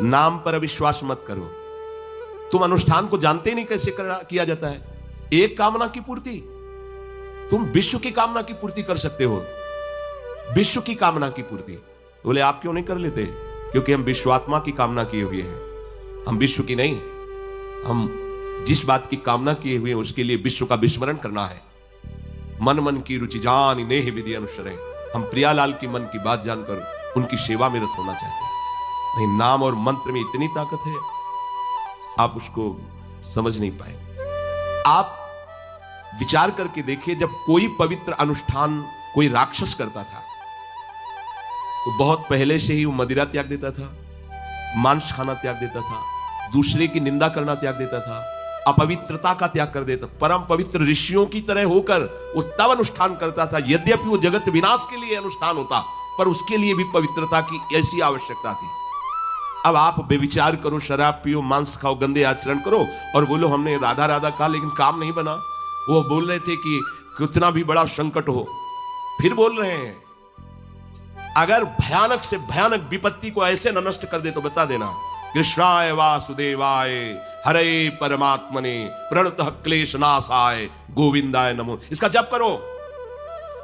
नाम पर अविश्वास मत करो। तुम अनुष्ठान को जानते ही नहीं कैसे किया जाता है। एक कामना की पूर्ति, तुम विश्व की कामना की पूर्ति कर सकते हो, विश्व की कामना की पूर्ति। बोले आप क्यों नहीं कर लेते? क्योंकि हम विश्वात्मा की कामना किए हुए हैं, हम विश्व की नहीं। हम जिस बात की कामना किए हुए हैं उसके लिए विश्व का विस्मरण करना है। मन मन की रुचि जान नेह विधि अनुसरे। हम प्रियालाल की मन की बात जानकर उनकी सेवा में रत होना चाहते हैं। नहीं, नाम और मंत्र में इतनी ताकत है, आप उसको समझ नहीं पाए। आप विचार करके देखिए, जब कोई पवित्र अनुष्ठान कोई राक्षस करता था तो बहुत पहले से ही वो मदिरा त्याग देता था, मांस खाना त्याग देता था, दूसरे की निंदा करना त्याग देता था, अपवित्रता का त्याग कर देता। परम पवित्र ऋषियों की तरह होकर वो तब अनुष्ठान करता था, यद्यपि वो जगत विनाश के लिए अनुष्ठान होता, पर उसके लिए भी पवित्रता की ऐसी आवश्यकता थी। अब आप बेविचार करो, शराब पियो, मांस खाओ, गंदे आचरण करो और बोलो हमने राधा राधा कहा लेकिन काम नहीं बना। वो बोल रहे थे कि कितना भी बड़ा संकट हो, फिर बोल रहे हैं। अगर भयानक से भयानक विपत्ति को ऐसे न नष्ट कर दे तो बता देना, कृष्णाय वासुदेवाय हरे परमात्मने प्रणतः क्लेश नाशाय गोविंदाय नमो। इसका जप करो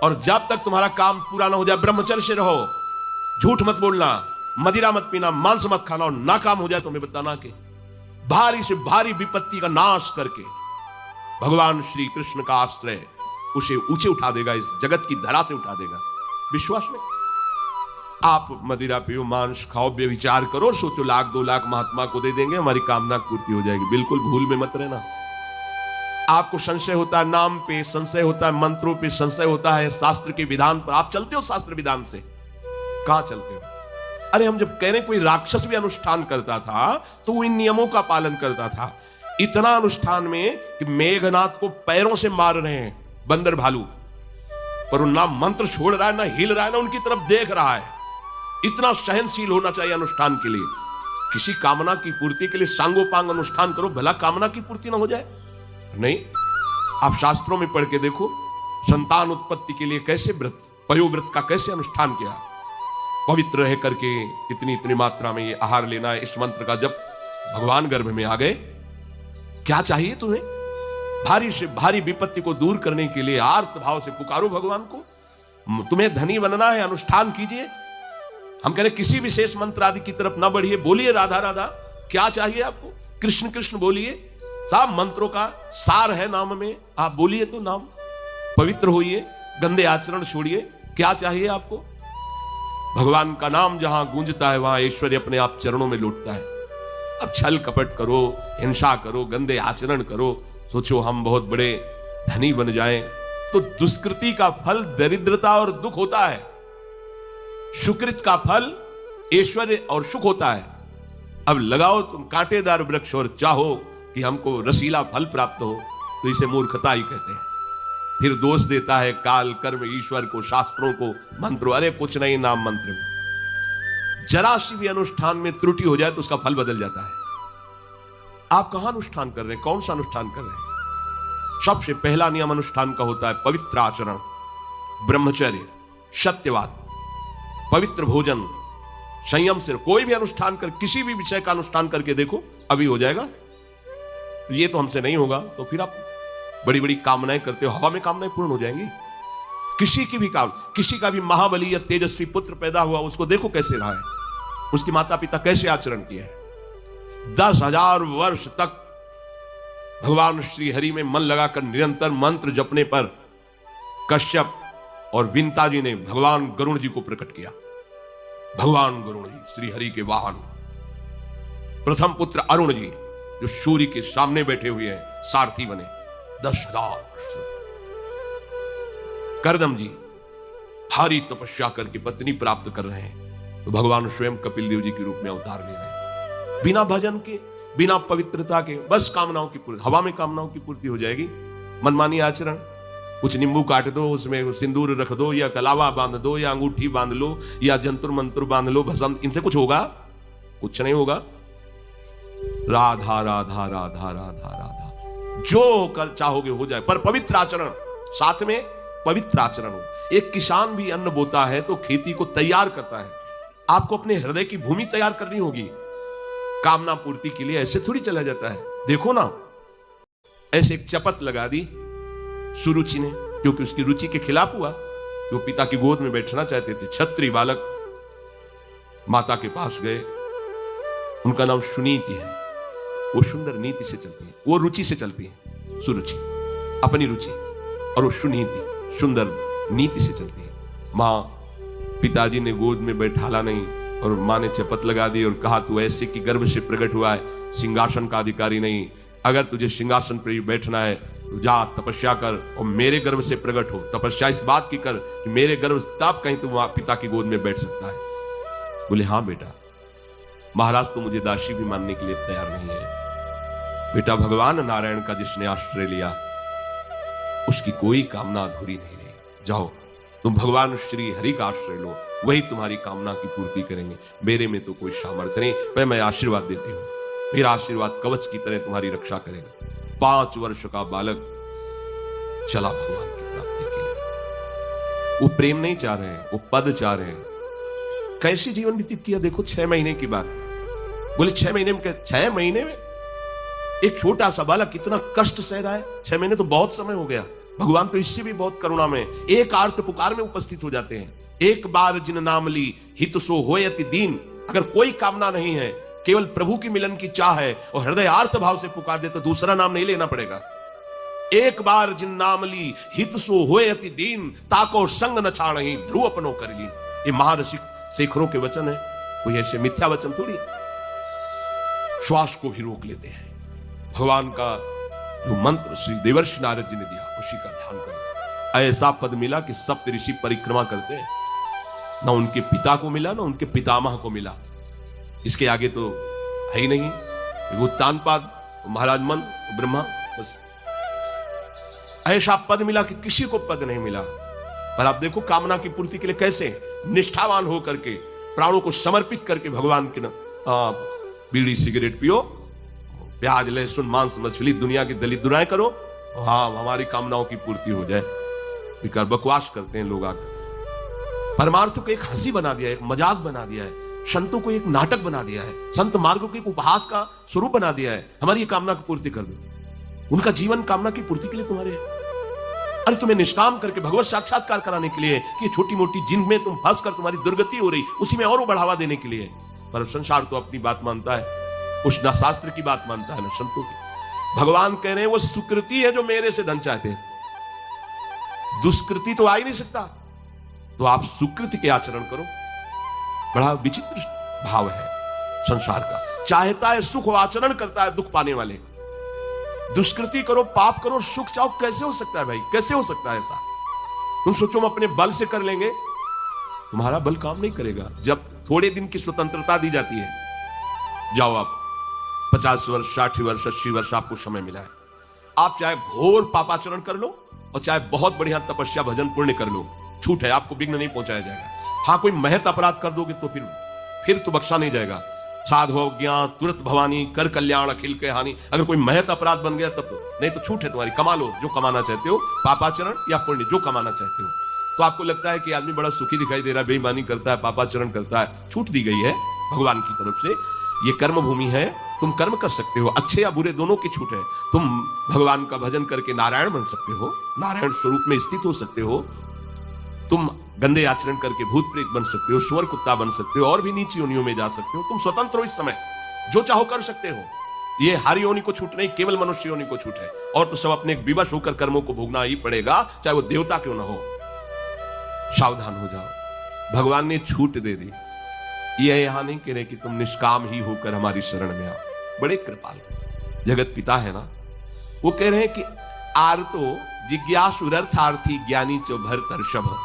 और जब तक तुम्हारा काम पूरा ना हो जाए ब्रह्मचर्य से रहो, झूठ मत बोलना, मदिरा मत पीना, मांस मत खाना, और ना काम हो जाए तो हमें बताना कि भारी से भारी विपत्ति का नाश करके भगवान श्री कृष्ण का आश्रय उसे ऊंचे उठा देगा, इस जगत की धरा से उठा देगा। विश्वास में आप मदिरा पियो, मांस खाओ, बेविचार करो, सोचो 1,00,000 2,00,000 महात्मा को दे देंगे, हमारी कामना पूर्ति हो जाएगी। बिल्कुल भूल में मत रहना। आपको संशय होता है नाम पे, संशय होता है मंत्रों पे, संशय होता है शास्त्र के विधान पर। आप चलते हो शास्त्र विधान से? कहां चलते हो? अरे हम जब कह रहे कोई राक्षस भी अनुष्ठान करता था तो वो इन नियमों का पालन करता था। इतना अनुष्ठान में कि मेघनाथ को पैरों से मार रहे हैं बंदर भालू, पर ना मंत्र छोड़ रहा है, ना हिल रहा है, ना उनकी तरफ देख रहा है। इतना सहनशील होना चाहिए अनुष्ठान के लिए। किसी कामना की पूर्ति के लिए सांगोपांग अनुष्ठान करो, भला कामना की पूर्ति ना हो जाए? नहीं, आप शास्त्रों में पढ़ के देखो, संतान उत्पत्ति के लिए कैसे व्रत, पयोव्रत का कैसे अनुष्ठान किया, पवित्र रह करके इतनी इतनी मात्रा में ये आहार लेना है। इस मंत्र का जब भगवान गर्भ में आ गए, क्या चाहिए तुम्हें? भारी से भारी विपत्ति को दूर करने के लिए आर्त भाव से पुकारो भगवान को। तुम्हें धनी बनना है, अनुष्ठान कीजिए। हम कह रहे किसी विशेष मंत्र आदि की तरफ ना बढ़िए, बोलिए राधा राधा। क्या चाहिए आपको? कृष्ण कृष्ण बोलिए। सब मंत्रों का सार है नाम में, आप बोलिए तो नाम। पवित्र होइए, गंदे आचरण छोड़िए। क्या चाहिए आपको? भगवान का नाम जहां गूंजता है वहां ऐश्वर्य अपने आप चरणों में लौटता है। अब छल कपट करो, हिंसा करो, गंदे आचरण करो, सोचो हम बहुत बड़े धनी बन जाएं, तो दुष्कृति का फल दरिद्रता और दुख होता है, सुकृत का फल ऐश्वर्य और सुख होता है। अब लगाओ तुम कांटेदार वृक्ष और चाहो कि हमको रसीला फल प्राप्त हो, तो इसे मूर्खता ही कहते हैं। फिर दोष देता है काल, कर्म, ईश्वर को, शास्त्रों को, मंत्रों। अरे कुछ नहीं, नाम मंत्र में जरा सी भी अनुष्ठान में त्रुटि हो जाए तो उसका फल बदल जाता है। आप कहां अनुष्ठान कर रहे हैं? कौन सा अनुष्ठान कर रहे हैं? सबसे पहला नियम अनुष्ठान का होता है पवित्र आचरण, ब्रह्मचर्य, सत्यवाद, पवित्र भोजन, संयम से। कोई भी अनुष्ठान कर, किसी भी विषय का अनुष्ठान करके देखो, अभी हो जाएगा। ये तो हमसे नहीं होगा, तो फिर आप बड़ी बड़ी कामनाएं करते हो, हवा में कामनाएं पूर्ण हो जाएंगी। किसी की भी काम, किसी का भी महाबली या तेजस्वी पुत्र पैदा हुआ, उसको देखो कैसे रहा है, उसके माता पिता कैसे आचरण किया है। 10,000 वर्ष तक भगवान श्री हरि में मन लगाकर निरंतर मंत्र जपने पर कश्यप और विंता जी ने भगवान गरुण जी को प्रकट किया। भगवान गरुण जी श्री हरि के वाहन, प्रथम पुत्र अरुण जी जो सूर्य के सामने बैठे हुए हैं, सारथी बने 10,000 वर्ष। करदम जी भारी तपस्या करके पत्नी प्राप्त कर रहे हैं, तो भगवान स्वयं कपिल देव जी के रूप में अवतार ले रहे हैं। बिना भजन के, बिना पवित्रता के, बस कामनाओं की पूर्ति, हवा में कामनाओं की पूर्ति हो जाएगी। मनमानी आचरण, कुछ नींबू काट दो, उसमें सिंदूर रख दो, या कलावा बांध दो, या अंगूठी बांध लो, या जंतुर मंत्र बांध लो, भस्म, इनसे कुछ होगा? कुछ नहीं होगा। राधा राधा राधा राधा राधा, जो कर चाहोगे हो जाए, पर पवित्र आचरण, साथ में पवित्र आचरण हो। एक किसान भी अन्न बोता है तो खेती को तैयार करता है। आपको अपने हृदय की भूमि तैयार करनी होगी। कामना पूर्ति के लिए ऐसे थोड़ी चला जाता है। देखो ना, ऐसे एक चपत लगा दी सुरुचि ने, क्योंकि उसकी रुचि के खिलाफ हुआ। वो पिता की गोद में बैठना चाहते थे। क्षत्रिय बालक माता के पास गए, उनका नाम सुनीति है। वो सुंदर नीति से चलती है, वो रुचि से चलती है, सुरुचि अपनी रुचि, और वो सुनीति सुंदर नीति से चलती है। मां, पिताजी ने गोद में बैठाला नहीं और मां ने चपत लगा दी और कहा, तू ऐसे कि गर्भ से प्रकट हुआ है, सिंहासन का अधिकारी नहीं। अगर तुझे सिंहासन पर बैठना है तो जा तपस्या कर और मेरे गर्भ से प्रकट हो। तपस्या इस बात की कर कि मेरे गर्भ तब कहीं तू पिता की गोद में बैठ सकता है। बोले, हाँ बेटा। महाराज तो मुझे दासी भी मानने के लिए तैयार नहीं है। बेटा, भगवान नारायण का जिसने आश्रय लिया उसकी कोई कामना अधूरी नहीं रही। जाओ, तुम भगवान श्री हरि का आश्रय लो, वही तुम्हारी कामना की पूर्ति करेंगे। मेरे में तो कोई सामर्थ्य नहीं, पर मैं आशीर्वाद देती हूं। मेरा आशीर्वाद कवच की तरह तुम्हारी रक्षा करेगा। 5 वर्ष का बालक चला भगवान की प्राप्ति के लिए। वो प्रेम नहीं चाह रहे हैं, वो पद चाह रहे हैं। कैसे जीवन व्यतीत किया देखो 6 महीने की बात। बोले 6 महीने में, 6 महीने में एक छोटा सा बालक इतना कष्ट सह रहा है। 6 महीने तो बहुत समय हो गया। भगवान तो इससे भी बहुत करुणा में एक आर्त पुकार में उपस्थित हो जाते हैं। एक बार जिन नाम ली हित सो होयति दीन। अगर कोई कामना नहीं है, केवल प्रभु की मिलन की चाह है और हृदय आर्त भाव से पुकार दे तो दूसरा नाम नहीं लेना पड़ेगा। एक बार जिन नाम ली हित सो होयति दीन, ताको संग न छाड़हि ध्रुव अपनो कर ली। ये महाऋषि शेखरों के वचन है, कोई ऐसे मिथ्या वचन थोड़ी। श्वास को भी रोक लेते हैं। भगवान का जो मंत्र श्री देवर्षि नारद जी ने दिया उसी का ध्यान करें। ऐसा पद मिला कि सप्त ऋषि परिक्रमा करते हैं। ना उनके पिता को मिला, ना उनके पितामह को मिला। इसके आगे तो है ही नहीं। उत्तानपाद, महाराज मन, ब्रह्मा, बस ऐसा पद मिला कि किसी को पद नहीं मिला। पर आप देखो कामना की पूर्ति के लिए कैसे निष्ठावान होकर के, प्राणों को समर्पित करके भगवान के नाम बीड़ी सिगरेट पियो, प्याज लहसुन मांस मछली दुनिया की दलित दुराएं करो, हाँ हमारी कामनाओं की पूर्ति हो जाए। बेकार बकवास करते हैं लोग आकर। परमार्थ को एक हंसी बना दिया है, एक मजाक बना दिया है, संतों को एक नाटक बना दिया है, संत मार्ग को एक उपहास का स्वरूप बना दिया है। हमारी कामना की पूर्ति कर दो। उनका जीवन कामना की पूर्ति के लिए तुम्हारे, अरे तुम्हें निष्काम करके भगवत साक्षात्कार कराने के लिए कि छोटी मोटी जिन में तुम फंस कर तुम्हारी दुर्गति हो रही, उसी में और बढ़ावा देने के लिए। पर संसार तो अपनी बात मानता है, उस ना शास्त्र की बात मानता है ना संतों की। भगवान कह रहे हैं वो सुकृति है जो मेरे से धन चाहते हैं, दुष्कृति तो आ ही नहीं सकता। तो आप सुकृति के आचरण करो। बड़ा विचित्र भाव है संसार का। चाहता है सुख, आचरण करता है दुख पाने वाले। दुष्कृति करो, पाप करो, सुख चाहो, कैसे हो सकता है भाई? कैसे हो सकता है ऐसा? तुम सोचो हम अपने बल से कर लेंगे, तुम्हारा बल काम नहीं करेगा। जब थोड़े दिन की स्वतंत्रता दी जाती है, जाओ आप 50 वर्ष 60 वर्ष 80 वर्ष आपको समय मिला है, आप चाहे घोर पापाचरण कर लो और चाहे बहुत बढ़िया तपस्या भजन पुण्य कर लो, छूट है, आपको विघ्न नहीं पहुंचाया जाएगा। हाँ, कोई महत अपराध कर दोगे तो फिर तो बख्शा नहीं जाएगा। साधु ज्ञान तुरंत भवानी कर कल्याण अखिल के हानि। अगर कोई महत अपराध बन गया तब तो, नहीं तो छूट है तुम्हारी, कमा लो जो कमाना चाहते हो, पापाचरण या पुण्य जो कमाना चाहते हो। तो आपको लगता है कि आदमी बड़ा सुखी दिखाई दे रहा है, बेईमानी करता है, पापाचरण करता है, छूट दी गई है भगवान की तरफ से। ये कर्म भूमि है, तुम कर्म कर सकते हो, अच्छे या बुरे दोनों की छूट है। तुम भगवान का भजन करके नारायण बन सकते हो, नारायण स्वरूप में स्थित हो सकते हो। तुम गंदे आचरण करके भूत प्रेत बन सकते हो, सुअर कुत्ता बन सकते हो, और भी नीची योनियों में जा सकते हो। तुम स्वतंत्र हो, इस समय जो चाहो कर सकते हो। ये हर योनि को छूट नहीं, केवल मनुष्य योनि को छूट है। और तो सब अपने विवश होकर कर्मों को भोगना ही पड़ेगा, चाहे वो देवता क्यों ना हो। सावधान हो जाओ, भगवान ने छूट दे दी। ये यहां नहीं कह रहे कि तुम निष्काम ही होकर हमारी शरण में आओ। बड़े कृपाल जगत पिता है ना, वो कह रहे हैं कि आर्तो जिज्ञासुरर्थार्थी ज्ञानी चो भरतर्षभ।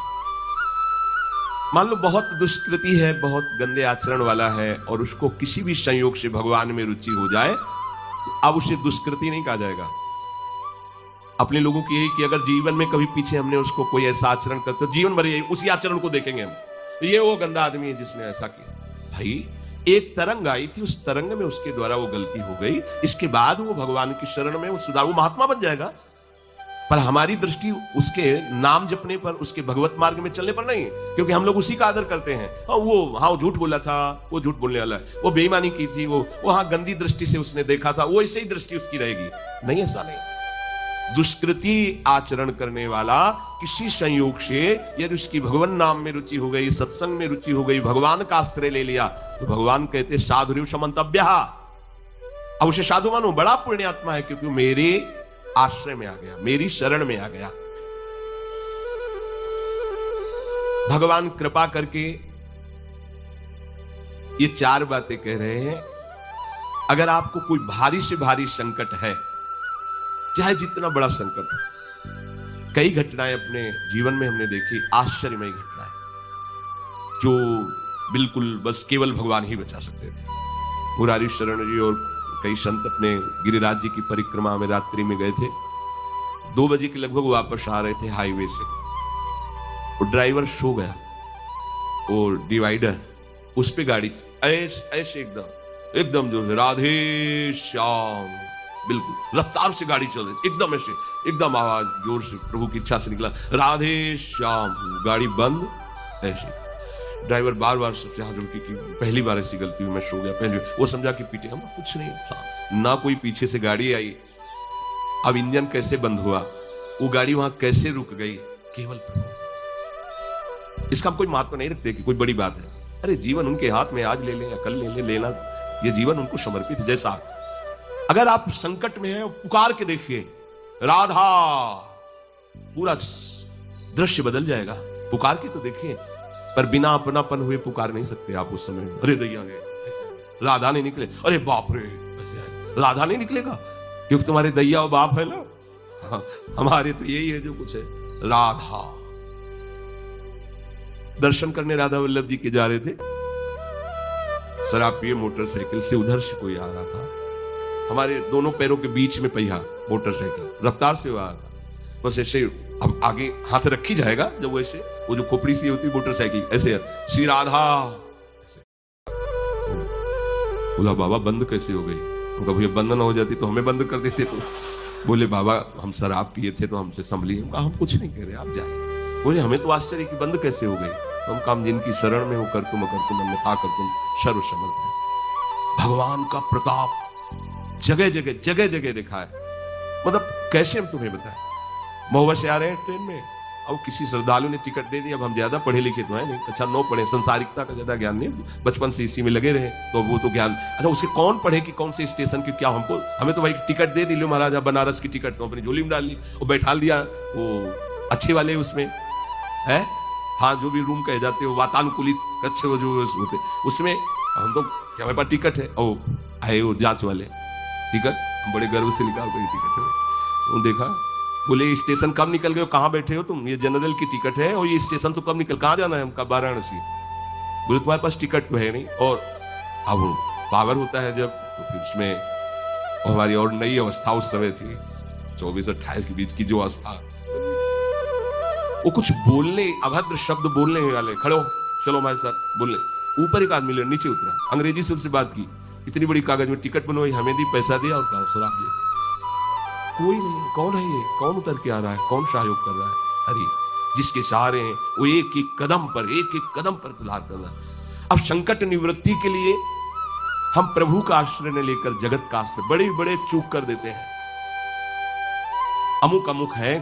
मान लो बहुत दुष्कृति है, बहुत गंदे आचरण वाला है, और उसको किसी भी संयोग से भगवान में रुचि हो जाए, तो अब उसे दुष्कृति नहीं कहा जाएगा। अपने लोगों की यही कि अगर जीवन में कभी पीछे हमने उसको कोई ऐसा आचरण करते, जीवन भर उसी आचरण को देखेंगे हम, ये वो गंदा आदमी है जिसने ऐसा किया। भाई एक तरंग आई थी, उस तरंग में उसके द्वारा वो गलती हो गई, इसके बाद वो भगवान की शरण में वो सुधार, वो महात्मा बन जाएगा। पर हमारी दृष्टि उसके नाम जपने पर, उसके भगवत मार्ग में चलने पर नहीं, क्योंकि हम लोग उसी का आदर करते हैं। वो झूठ बोला था, वो झूठ बोलने वाला है, वो बेईमानी की थी, वो हाँ गंदी दृष्टि से उसने देखा था, वो ऐसे ही दृष्टि उसकी रहेगी। नहीं, ऐसा नहीं। दुष्कृति आचरण करने वाला किसी संयोग से यदि उसकी भगवान नाम में रुचि हो गई, सत्संग में रुचि हो गई, भगवान का आश्रय ले लिया, तो भगवान कहते साधुरिव समंतव्य, अब उसे साधु मानो, बड़ा पुण्यात्मा है, क्योंकि मेरे आश्रय में आ गया, मेरी शरण में आ गया। भगवान कृपा करके ये 4 बातें कह रहे हैं। अगर आपको कोई भारी से भारी संकट है, चाहे जितना बड़ा संकट हो, कई घटनाएं अपने जीवन में हमने देखी, आश्चर्यमय घटनाएं, जो बिल्कुल बस केवल भगवान ही बचा सकते थे। मुरारी शरण जी और कई संत अपने गिरिराज जी की परिक्रमा में रात्रि में गए थे। 2 बजे के लगभग वापस आ रहे थे हाईवे से, और ड्राइवर सो गया, और डिवाइडर उस पे गाड़ी ऐसे एकदम जो राधे श्याम, बिल्कुल रफ्तार से गाड़ी चल रही, एकदम ऐसे, एकदम आवाज जोर से प्रभु की इच्छा से निकला, राधे श्याम, गाड़ी बंद। ऐसे ड्राइवर बार बार सबसे हाथ जोड़ के कि पहली बार ऐसी गलती हुई, मैं सो गया, पहली वो समझा कि पीटे, हम कुछ नहीं, ना कोई पीछे से गाड़ी आई, अब इंजन कैसे बंद हुआ, वो गाड़ी वहां कैसे रुक गई, केवल प्रभु। इसका हम कोई महत्व नहीं रखते कि कोई बड़ी बात है। अरे जीवन उनके हाथ में, आज ले लें या कल ले लें, लेना ये जीवन उनको समर्पित है। जैसा अगर आप संकट में हैं, पुकार के देखिए राधा, पूरा दृश्य बदल जाएगा। पुकार के तो देखिए, पर बिना अपनापन हुए पुकार नहीं सकते आप उस समय। अरे दैया गए, राधा नहीं निकले, अरे बाप रे, वैसे राधा नहीं निकलेगा क्योंकि तुम्हारे दैया और बाप है ना। हाँ, हमारे तो यही है जो कुछ है। राधा दर्शन करने राधा वल्लभ जी के जा रहे थे, शराब पिए मोटरसाइकिल से, उधर से कोई आ रहा था, हमारे दोनों पैरों के बीच में पहिया मोटरसाइकिल रफ्तार से आ रहा, बस ऐसे अब आगे हाथ रखी जाएगा, जब वो ऐसे, वो जो खोपड़ी सी होती मोटरसाइकिल ऐसे, श्री राधा, बोला बाबा बंद कैसे हो गई? उनका भैया बंद ना हो जाती तो हमें बंद कर देते। तो बोले बाबा हम शराब पिए थे तो हमसे संभली। हम कुछ नहीं कह रहे, आप जाइए। बोले हमें तो आश्चर्य कि बंद कैसे हो गई। हम काम जिनकी शरण में हो, कर तुम अन्यथा कर तुम सर्वसमर्थ है। भगवान का प्रताप जगह जगह दिखा है। मतलब कैसे हम तुम्हें बताएं। महुआ से आ रहे हैं ट्रेन में, अब किसी श्रद्धालु ने टिकट दे दी। अब हम ज्यादा पढ़े लिखे तो है नहीं, अच्छा 9 पढ़े, संसारिकता का ज्यादा ज्ञान नहीं, बचपन से इसी में लगे रहे तो वो तो ज्ञान। अच्छा उसके कौन पढ़े कि कौन से स्टेशन की क्या, हमको हमें तो भाई टिकट दे दी, लो महाराजा बनारस की टिकट, तो अपनी झोली में डाल ली और बैठा दिया वो अच्छे वाले उसमें है, हाँ जो भी रूम कहे जाते हो वातानुकूलित अच्छे वो जो होते उसमें। हम तो क्या हमारे पास टिकट है, ओ आए वो जांच वाले टिकट, हम बड़े गर्व से निकाल कोई टिकट है। वो देखा, बोले स्टेशन कब निकल गए हो, कहाँ बैठे हो तुम, ये जनरल की टिकट है और ये स्टेशन तो कब निकल, कहाँ जाना है हमका, वाराणसी। बोले तुम्हारे पास टिकट तो है नहीं। और अब पावर होता है जब, तो फिर उसमें हमारी और नई अवस्था उस समय थी 24-28 के बीच की जो अवस्था, वो कुछ बोलने, अभद्र शब्द बोलने वाले, खड़े हो चलो हमारे साथ बोलने। ऊपर एक आदमी ले नीचे उतरा, अंग्रेजी से उनसे बात की, इतनी बड़ी कागज में टिकट बनवाई, हमें दी, पैसा दिया और कहा शराब दिया। कोई नहीं है, कौन है ये, कौन उतर के आ रहा है, कौन सहयोग कर रहा है? अरे जिसके सहारे हैं वो एक एक कदम पर दुलार कर रहा है। अब संकट निवृत्ति के लिए हम प्रभु का आश्रय न लेकर जगत का आश्रय बड़े बड़े चूक कर देते हैं। अमुक है,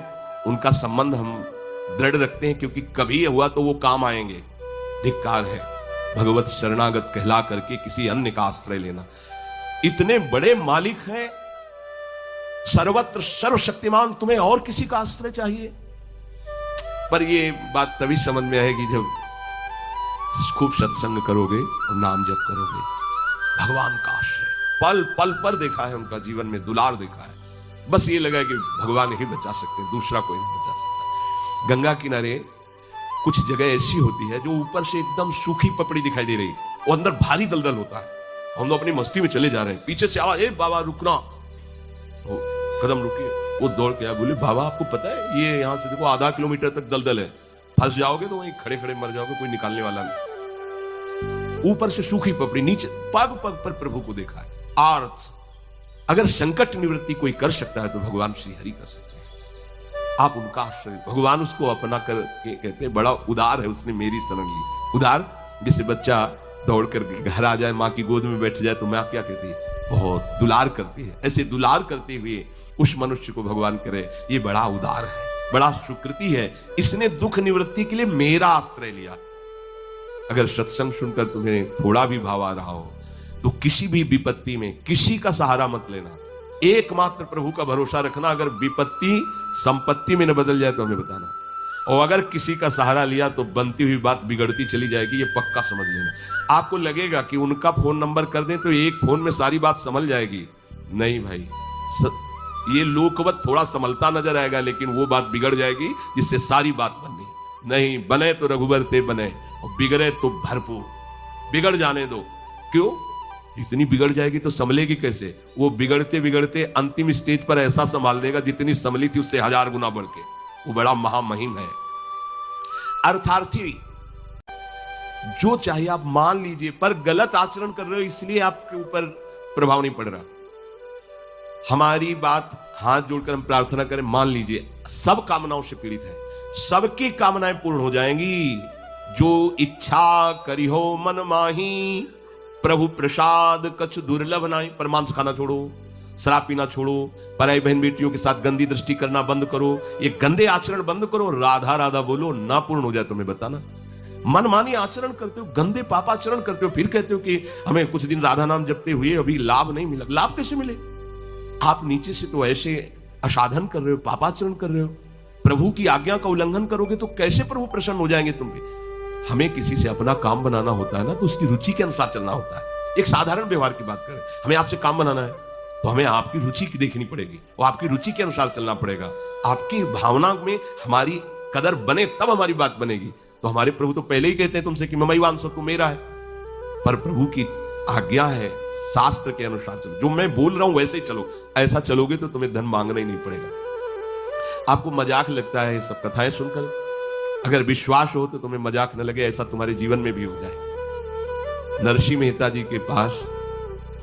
उनका संबंध हम दृढ़ रखते हैं क्योंकि कभी हुआ तो वो काम आएंगे। धिक्कार है भगवत शरणागत कहला करके किसी अन्य का आश्रय लेना। इतने बड़े मालिक हैं, सर्वत्र सर्वशक्तिमान, तुम्हें और किसी का आश्रय चाहिए? पर ये बात तभी समझ में आएगी जब खूब सत्संग करोगे और नाम जप करोगे। भगवान का आश्रय पल पल पर देखा है, उनका जीवन में दुलार देखा है। बस ये लगा कि भगवान ही बचा सकते हैं, दूसरा कोई नहीं बचा सकता। गंगा किनारे कुछ जगह ऐसी होती है जो ऊपर से एकदम सूखी पपड़ी दिखाई दे रही, वो अंदर भारी दलदल होता है। हम लोग अपनी मस्ती में चले जा रहे हैं, पीछे से आवाज, ए बाबा रुकना, वो कदम रुकिए। वो दौड़ के आया, बोले बाबा आपको पता है ये यहाँ से देखो आधा किलोमीटर तक दलदल है, फंस जाओगे तो वहीं खड़े खड़े मर जाओगे, कोई निकालने वाला नहीं। ऊपर से सूखी पपड़ी, नीचे पग पग पर प्रभु को देखा है। अर्थ अगर संकट निवृत्ति कोई कर सकता है तो भगवान श्री हरि कर सकते हैं। आप उनका आश्रय, भगवान उसको अपना कर के कहते हैं बड़ा उदार है, उसने मेरी शरण ली। उदार जैसे बच्चा दौड़ कर घर आ जाए, माँ की गोद में बैठ जाए तो माँ क्या कहती है, बहुत दुलार करती है। ऐसे दुलार करते हुए उस मनुष्य को भगवान करे ये बड़ा उदार है, बड़ा सुकृति है, इसने दुख निवृत्ति के लिए मेरा आश्रय लिया। अगर सत्संग सुनकर तुम्हें थोड़ा भी भाव आ रहा हो तो किसी भी विपत्ति में किसी का सहारा मत लेना, एकमात्र प्रभु का भरोसा रखना। अगर विपत्ति संपत्ति में न बदल जाए तो हमें बताना, और अगर किसी का सहारा लिया तो बनती हुई बात बिगड़ती चली जाएगी, ये पक्का समझ लेना। आपको लगेगा कि उनका फोन नंबर कर दें तो एक फोन में सारी बात संभल जाएगी, नहीं भाई, ये लोकवत थोड़ा संभलता नजर आएगा, लेकिन वो बात बिगड़ जाएगी जिससे सारी बात बननी नहीं। बने तो रघुबर ते बने, और बिगड़े तो भरपूर, बिगड़ जाने दो। क्यों? इतनी बिगड़ जाएगी तो संभलेगी कैसे? वो बिगड़ते बिगड़ते अंतिम स्टेज पर ऐसा संभाल देगा जितनी संभली थी उससे 1000 गुना बढ़ के। वो बड़ा महामहिम है। अर्थार्थी जो चाहे आप मान लीजिए, पर गलत आचरण कर रहे हो इसलिए आपके ऊपर प्रभाव नहीं पड़ रहा। हमारी बात हाथ जोड़कर हम प्रार्थना करें, मान लीजिए सब कामनाओं से पीड़ित है, सबकी कामनाएं पूर्ण हो जाएंगी। जो इच्छा करी हो मन माही, प्रभु प्रसाद कछ दुर्लभ नाही। पर मांस खाना छोड़ो, शराब पीना छोड़ो, पराई बहन बेटियों के साथ गंदी दृष्टि करना बंद करो, ये गंदे आचरण बंद करो, राधा राधा बोलो, ना पूर्ण हो जाए तो मैं बताना। मनमानी आचरण करते हो, गंदे पापाचरण करते हो, फिर कहते हो कि हमें कुछ दिन राधा नाम जपते हुए अभी लाभ नहीं मिला। लाभ कैसे मिले? आप नीचे से तो ऐसे असाधन कर रहे हो, पापाचरण कर रहे हो, प्रभु की आज्ञा का उल्लंघन करोगे तो कैसे प्रभु प्रसन्न हो जाएंगे तुम पे? हमें किसी से अपना काम बनाना होता है ना, तो उसकी रुचि के अनुसार चलना होता है। एक साधारण व्यवहार की बात करें, हमें आपसे काम बनाना है तो हमें आपकी रुचि की देखनी पड़ेगी, और आपकी रुचि के अनुसार चलना पड़ेगा। आपकी भावना में हमारी कदर बने तब हमारी बात बनेगी। तो हमारे प्रभु तो पहले ही कहते हैं तुमसे कि ममई वांसो तू मेरा है, पर प्रभु की आज्ञा है शास्त्र के अनुसार चलो, जो मैं बोल रहा हूं वैसे ही चलो। ऐसा चलोगे तो तुम्हें धन मांगना ही नहीं पड़ेगा। आपको मजाक लगता है सब कथाएं सुनकर, अगर विश्वास हो तो तुम्हें मजाक न लगे, ऐसा तुम्हारे जीवन में भी हो जाए। नरसिंह मेहता जी के पास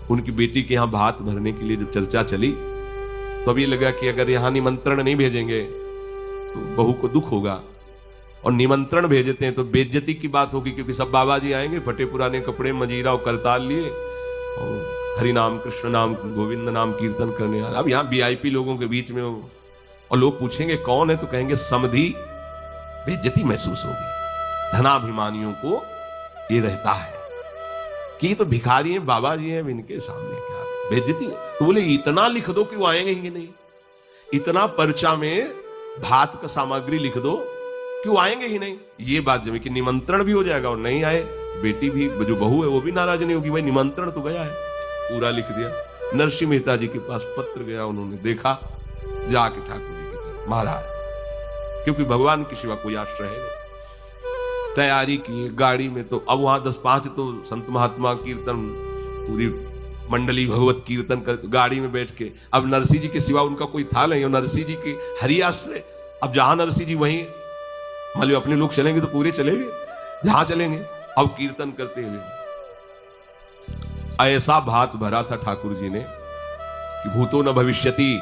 उनकी बेटी के यहां भात भरने के लिए जब चर्चा चली तो अब ये लगा कि अगर यहां निमंत्रण नहीं भेजेंगे तो बहू को दुख होगा, और निमंत्रण भेजते हैं तो बेइज्जती की बात होगी, क्योंकि सब बाबा जी आएंगे फटे पुराने कपड़े, मजीरा और करताल लिए, और हरि नाम कृष्ण नाम गोविंद नाम कीर्तन करने। अब यहाँ वीआईपी लोगों के बीच में हो, और लोग पूछेंगे कौन है, तो कहेंगे समधी, बेइज्जती महसूस होगी। धनाभिमानियों को ये रहता है कि ये तो भिखारी हैं, बाबा जी हैं, इनके सामने क्या बेइज्जती। तो बोले इतना लिख दो कि वो आएंगे ही नहीं, इतना पर्चा में भात का सामग्री लिख दो कि वो आएंगे ही नहीं। ये बात जब कि निमंत्रण भी हो जाएगा और नहीं आए, बेटी भी जो बहू है वो भी नाराज नहीं होगी, भाई निमंत्रण तो गया है, पूरा लिख दिया। नरसिंह मेहता जी के पास पत्र गया, उन्होंने देखा, जाके ठाकुर जी की तरफ महाराज, क्योंकि भगवान के सिवा कोई आश्रय है नहीं। तैयारी की गाड़ी में, तो अब वहां 10-5 तो संत महात्मा कीर्तन, पूरी मंडली भगवत कीर्तन कर, गाड़ी में बैठ के, अब नरसिंह जी के सिवा उनका कोई था नहीं, और नरसिंह जी के हरि आश्रय। अब जहां नरसिंह जी वहीं मान लो अपने लोग चलेंगे तो पूरे चलेंगे, जहां चलेंगे। अब कीर्तन करते हुए ऐसा भात भरा था ठाकुर जी ने कि भूतो न भविष्यति,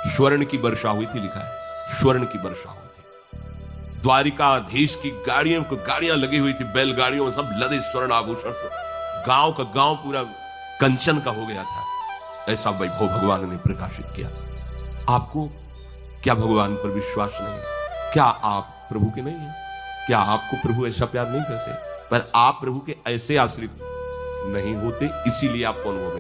स्वर्ण की वर्षा हुई थी, लिखा है स्वर्ण की वर्षा हुई थी। द्वारिकाधीश की गाड़ियां लगी हुई थी, बैलगाड़ियों में सब लदे स्वर्ण आभूषण से, गांव का गांव पूरा कंचन का हो गया था। ऐसा वैभव भगवान ने प्रकाशित किया। आपको क्या भगवान पर विश्वास नहीं? क्या आप प्रभु के नहीं है? क्या आपको प्रभु ऐसा प्यार नहीं करते? पर आप प्रभु के ऐसे आश्रित नहीं होते, इसीलिए आपको अनुभव